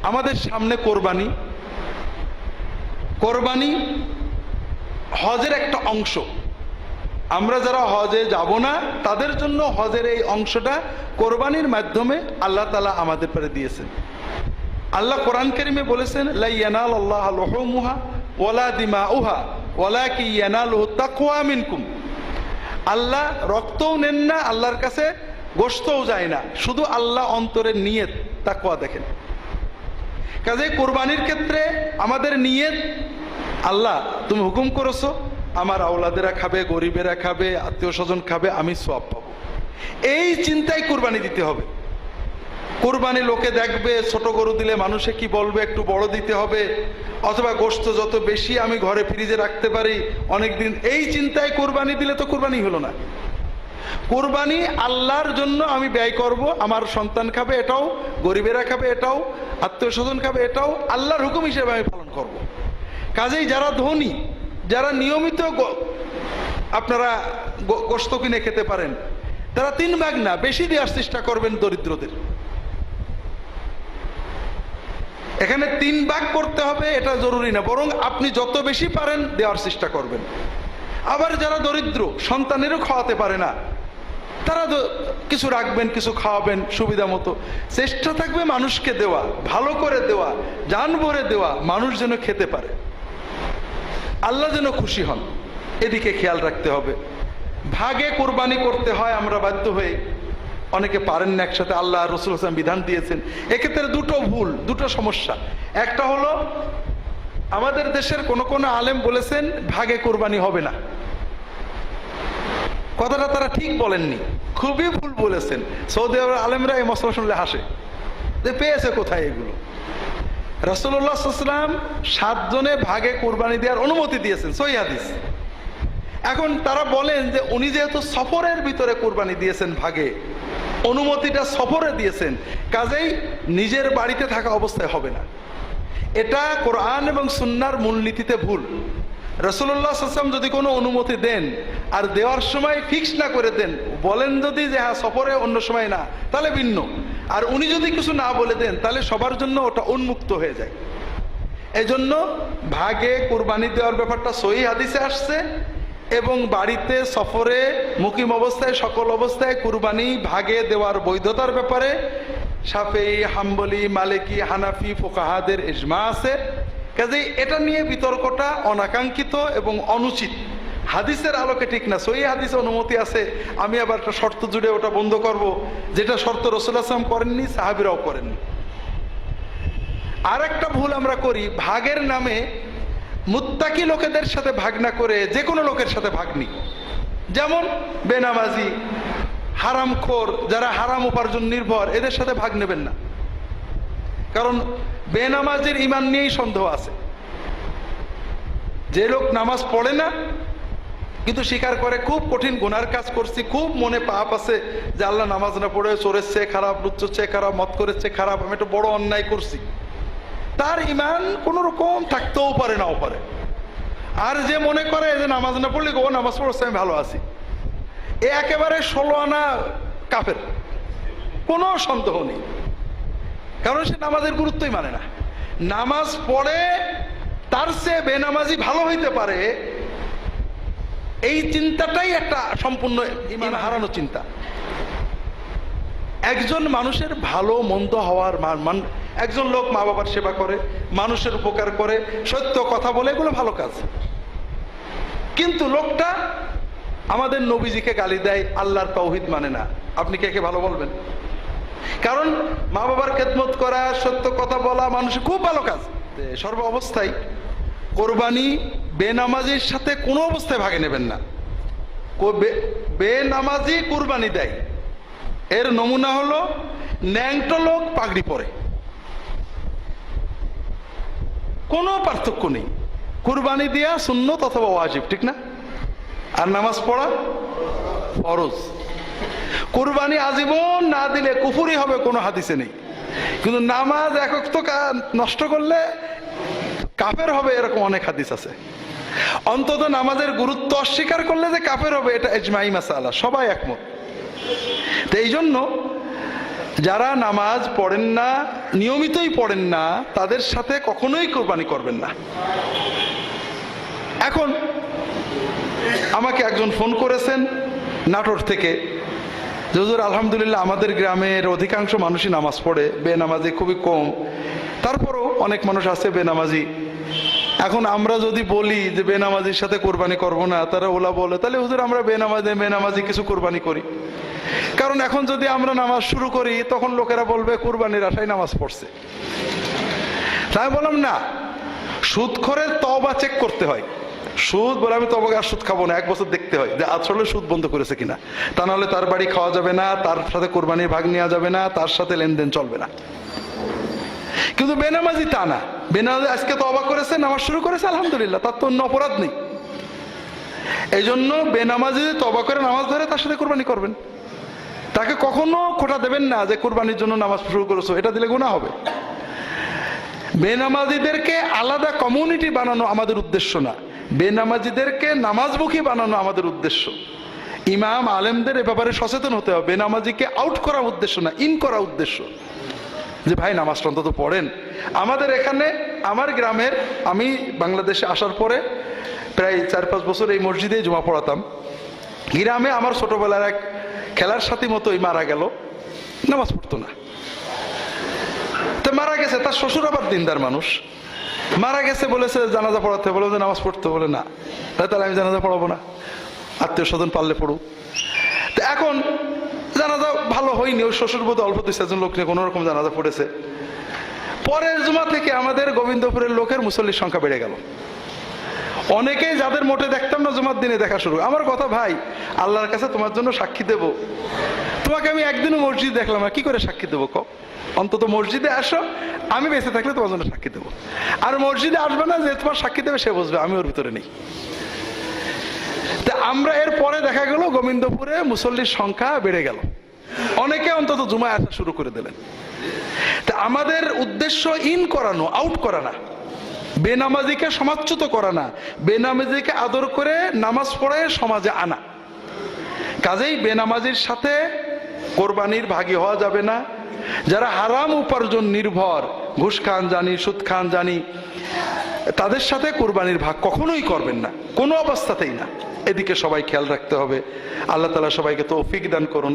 আমাদের সামনে কোরবানি। কোরবানি হজের একটা অংশ। আমরা যারা হজে যাব না তাদের জন্য হজের এই অংশটা কোরবানির মাধ্যমে আল্লাহ তাআলা আমাদের পরে দিয়েছেন। আল্লাহ কোরআন কারীমে বলেছেন, লা ইয়ানালাল্লাহু লুহুমুহা ওয়ালা দিমাউহা ওয়ালাকিন ইয়ানালুহু তাকওয়া মিনকুম। আল্লাহ রক্তও নেন না, আল্লাহর কাছে গোশতও যায় না, শুধু আল্লাহ অন্তরের নিয়ত তাকওয়া দেখেন। কাজে কোরবানির ক্ষেত্রে আমাদের নিয়ত, আল্লাহ তুমি হুকুম করেছো আমার আওলাদেরা খাবে, গরিবেরা খাবে, আত্মীয় স্বজন খাবে, আমি সওয়াব পাবো, এই চিন্তায় কোরবানি দিতে হবে। কোরবানি লোকে দেখবে, ছোট গরু দিলে মানুষে কি বলবে, একটু বড় দিতে হবে, অথবা গোশত যত বেশি আমি ঘরে ফ্রিজে রাখতে পারি অনেকদিন, এই চিন্তায় কোরবানি দিলে তো কোরবানি হলো না। কোরবানি আল্লাহর জন্য আমি ব্যয় করব, আমার সন্তান খাবে এটাও, গরিবেরা খাবে এটাও, আত্মীয় স্বজন খাবে এটাও, আল্লাহর হুকুম হিসেবে আমি পালন করব। কাজেই যারা ধনী, যারা নিয়মিত আপনারা গোশত কিনে খেতে পারেন, তারা 3 ভাগ না বেশি দেওয়ার চেষ্টা করবেন দরিদ্রদের। এখানে 3 ভাগ করতে হবে এটা জরুরি না, বরং আপনি যত বেশি পারেন দেওয়ার চেষ্টা করবেন। আবার যারা দরিদ্র, সন্তানেরও খাওয়াতে পারে না, তারা কিছু রাখবেন, কিছু খাওয়াবেন সুবিধা মতো। চেষ্টা থাকবে মানুষকে দেওয়া, ভালো করে দেওয়া, জান ভরে দেওয়া, মানুষ যেন খেতে পারে, আল্লাহ যেন খুশি হন, এদিকে খেয়াল রাখতে হবে। ভাগে কোরবানি করতে হয় আমরা বাধ্য হয়ে, অনেকে পারেন না একসাথে, আল্লাহ রাসূল সাল্লাল্লাহু আলাইহি ওয়াসাল্লাম বিধান দিয়েছেন। এক্ষেত্রে দুটো ভুল, দুটো সমস্যা। একটা হলো আমাদের দেশের কোন কোন আলেম বলেছেন ভাগে কোরবানি হবে না, কথাটা তারা ঠিক বলেননি, খুবই ভুল বলেছেন। সৌদি আরবের আলেমরা এই মশলা শুনলে হাসে যে পেয়েছে কোথায় এগুলো। রাসূলুল্লাহ সাল্লাল্লাহু আলাইহি ওয়াসাল্লাম 7 জনে ভাগে কোরবানি দেওয়ার অনুমতি দিয়েছেন, সহিহ হাদিস। এখন তারা বলেন যে উনি যেহেতু সফরের ভিতরে কোরবানি দিয়েছেন ভাগে, অনুমতিটা সফরে দিয়েছেন, কাজেই নিজের বাড়িতে থাকা অবস্থায় হবে না। এটা কোরআন এবং সুন্নাহর মূলনীতিতে ভুল। রাসূলুল্লাহ সাল্লাল্লাহু আলাইহি ওয়াসাল্লাম যদি কোনো অনুমতি দেন আর দেওয়ার সময় ফিক্স না করে দেন, বলেন যদি যে হ্যাঁ সফরে অন্য সময় না, তাহলে ভিন্ন। আর উনি যদি কিছু না বলে দেন তাহলে সবার জন্য ওটা উন্মুক্ত হয়ে যায়। এজন্য ভাগে কোরবানি দেওয়ার ব্যাপারটা সহিহ হাদিসে আসছে, এবং বাড়িতে সফরে মুকিম অবস্থায় সকল অবস্থায় কুরবানি ভাগে দেওয়ার বৈধতার ব্যাপারে শাফেঈ, হাম্বলি, মালিকি, হানাফি ফুকাহাদের ইজমা আছে। কাজেই এটা নিয়ে বিতর্কটা অনাকাঙ্ক্ষিত এবং অনুচিত, হাদিসের আলোকে ঠিক না। সহিহ হাদিসে অনুমতি আছে, আমি আবার একটা শর্ত জুড়ে ওটা বন্ধ করব, যেটা শর্ত রাসূলুল্লাহ সাল্লাল্লাহু আলাইহি ওয়াসাল্লাম করেননি, সাহাবীরাও করেননি। আর একটা ভুল আমরা করি, ভাগের নামে মুত্তাকি লোকেদের সাথে ভাগ না করে যে কোনো লোকের সাথে ভাগ নিই। যেমন বেনামাজি, হারামখোর, যারা হারাম উপার্জন নির্ভর, এদের সাথে ভাগ নেবেন না। কারণ বেনামাজির ঈমান নিয়েই সন্দেহ আছে। যে লোক নামাজ পড়ে না কিন্তু স্বীকার করে খুব কঠিন গুনার কাজ করছি, খুব মনে পাপ আছে যে আল্লাহ, নামাজ না পড়ে চোরের চেয়ে খারাপ, লুচ্চোর চেয়ে খারাপ, মদ করের চেয়ে খারাপ, আমি একটা বড় অন্যায় করছি, তার ঈমান কোন রকম থাকতেও পারে, নাও পারে। আর যে মনে করে যে নামাজ না পড়লে ও নামাজ পড়ছে আমি ভালো আছি, এ একেবারে 16 আনা কাফের, কোনো সন্দেহ নেই। কারণ সে নামাজের গুরুত্বই মানে না। নামাজ পড়ে তার চেয়ে বেনামাজি ভালো হইতে পারে, এই চিন্তাটাই একটা সম্পূর্ণ ঈমান হারানো চিন্তা। একজন মানুষের ভালো মন্দ হওয়ার মান, একজন লোক মা বাবার সেবা করে, মানুষের উপকার করে, সত্য কথা বলে, এগুলো ভালো কাজ। কিন্তু লোকটা আমাদের নবীজিকে গালি দেয়, আল্লাহর তাওহীদ মানে না, আপনি কে কে ভালো বলবেন? কারণ মা বাবার খেদমত করা, সত্য কথা বলা মানুষের খুব ভালো কাজ। সর্ব অবস্থায় কোরবানি বেনামাজির সাথে কোনো অবস্থায় ভাগে নেবেন না। বেনামাজি কোরবানি দেয়, এর নমুনা হলো ন্যাংটো লোক পাগড়ি পরে, কোনো পার্থক্য নেই। কুরবানি দেয়া সুন্নত অথবা ওয়াজিব, ঠিক না? আর নামাজ পড়া ফরজ। কুরবানি আজীবন না দিলে কুফরি হবে, কোনো হাদিসে নেই। কিন্তু নামাজ এক ওয়াক্ত নষ্ট করলে কাফের হবে, এরকম অনেক হাদিস আছে। অন্তত নামাজের গুরুত্ব অস্বীকার করলে যে কাফের হবে, এটা ইজমাই মাসালা, সবাই একমত। তো এই জন্য যারা নামাজ পড়েন না, নিয়মিতই পড়েন না, তাদের সাথে কখনোই কোরবানি করবেন না। এখন আমাকে একজন ফোন করেছেন নাটোর থেকে, যে হুজুর আলহামদুলিল্লাহ আমাদের গ্রামের অধিকাংশ মানুষই নামাজ পড়ে, বেনামাজি খুবই কম, তারপরও অনেক মানুষ আছে বেনামাজি। এখন আমরা যদি বলি যে বেনামাজির সাথে কোরবানি করব না, তারা ওলা বলে তাহলে হুজুর আমরা বেনামাজি কিছু কোরবানি করি। কারণ এখন যদি আমরা নামাজ শুরু করি তখন লোকেরা বলবে কোরবানির আশায় নামাজ পড়ছে। তাই বললাম না, সুদখোরের তওবা চেক করতে হয়। সুদ বলে আমি তবে আর সুদ খাবো না, 1 বছর দেখতে হয় যে আসলে সুদ বন্ধ করেছে কিনা, তা নাহলে তার বাড়ি খাওয়া যাবে না, তার সাথে কোরবানির ভাগ নেওয়া যাবে না, তার সাথে লেনদেন চলবে না। কিন্তু বেনামাজি তা না, বেনামাজি আজকে তওবা করেছে, নামাজ শুরু করেছে, আলহামদুলিল্লাহ, তার তো অন্য অপরাধ নেই। এই জন্য বেনামাজি তওবা করে নামাজ ধরে তার সাথে কোরবানি করবেন। তাকে কখনো খোটা দেবেন না যে কোরবানির জন্য নামাজ শুরু করেছো, এটা দিলে গুনাহ হবে। বেনামাজিদেরকে আলাদা কমিউনিটি বানানো আমাদের উদ্দেশ্য না, বেনামাজিদেরকে নামাজমুখী বানানো আমাদের উদ্দেশ্য। ইমাম আলেমদের এ ব্যাপারে সচেতন হতে হবে। বেনামাজিকে আউট করা উদ্দেশ্য না, ইন করা উদ্দেশ্য, যে ভাই নামাজটা অন্তত পড়েন। আমাদের এখানে, আমার গ্রামের, আমি বাংলাদেশে আসার পরে প্রায় 4-5 বছর এই মসজিদেই জুমা পড়াতাম। গ্রামে আমার ছোটবেলার এক খেলার সাথী মতোই মারা গেল, নামাজ পড়তো না। তো মারা গেছে, তার শ্বশুর আবার দিনদার মানুষ, মারা গেছে, বলেছে জানাজা পড়াতে, বলে যে নামাজ পড়তে, বলে না, তাহলে আমি জানাজা পড়াবো না, আত্মীয় স্বজন পারলে পড়ুক। তো এখন জানাজা ভালো হয়নি, ওই শ্বশুর বোধ অল্প 2-4 লোক নিয়ে কোনো রকম জানাজা পড়েছে। পরের জুমা থেকে আমাদের গোবিন্দপুরের লোকের মুসল্লির সংখ্যা বেড়ে গেল। অনেকেই যাদের মোটে দেখতাম না জুমার দিনে দেখা শুরু। আমার কথা, ভাই আল্লাহর কাছে তোমার জন্য সাক্ষী দেব, তোমাকে আমি একদিনও মসজিদ দেখলাম না, কি করে সাক্ষী দেবো ক? অন্তত মসজিদে আসো, আমি বেঁচে থাকলে তোমার জন্য সাক্ষী দেবো। আর মসজিদে আসবে না, যে তোমার সাক্ষী দেবে সে বুঝবে আমি ওর ভিতরে নেই। তা আমরা এর পরে দেখা গেল গোবিন্দপুরে মুসল্লির সংখ্যা বেড়ে গেল, অনেকে অন্তত জুমায় আসা শুরু করে দিলেন। তা আমাদের উদ্দেশ্য ইন করানো, আউট করা না, বেনামাজিকে সমাজচ্যুত করা না, বেনামাজিকে আদর করে নামাজ পড়ে সমাজে আনা। কাজেই বেনামাজির সাথে কোরবানির ভাগী হওয়া যাবে না। যারা হারাম উপার্জন নির্ভর, ঘুষ খান জানি, সুদ খান জানি, তাদের সাথে কোরবানির ভাগ কখনোই করবেন না, কোনো অবস্থাতেই না। এদিকে সবাই খেয়াল রাখতে হবে। আল্লাহ তাআলা সবাইকে তৌফিক দান করুন।